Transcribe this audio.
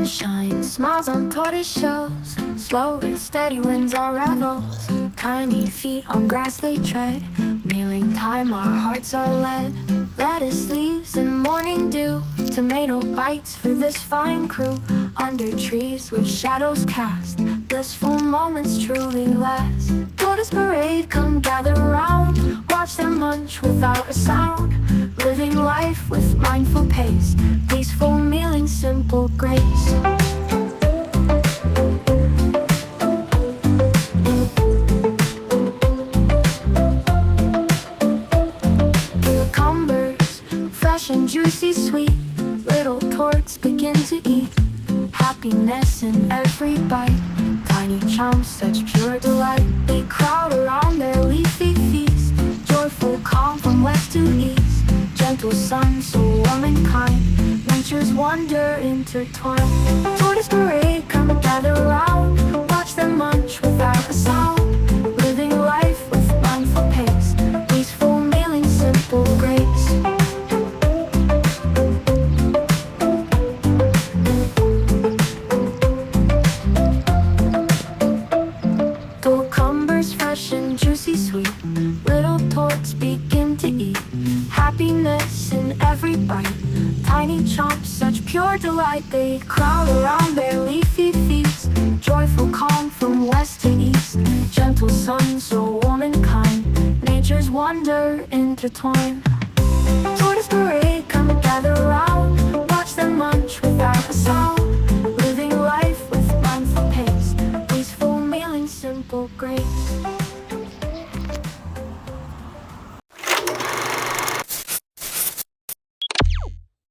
sunshine smiles on tortoise shells. Slow and steady winds our revels. Tiny feet on grass they tread. Kneeling time our hearts are led. Lettuce leaves and morning dew. Tomato bites for this fine crew. Under trees with shadows cast, blissful moments truly last. Tortoise parade, come gather round. Watch them munch without a sound. Living life with mindful pace. Peaceful mealing, simple grace. Cucumbers, fresh and juicy sweet. Little torts begin to eat. Happiness in every bite. Tiny chomps, such pure delight. They crowd around their leafy feast. Joyful calm from west to east. Gentle sun, so warm and kind. Nature's wonder intertwined. Tortoise parade, come gather round. Watch them munch without a sound. Living life with mindful pace. Peaceful mealing, simple grace. Cucumbers, fresh and juicy sweet. Little torts begin to eat. Happiness in every bite. Tiny chomps, such pure delight. They crowd around their leafy feast. Joyful calm from west to east. Gentle sun, so warm and kind. Nature's wonder intertwined. Tortoise parade, come gather round.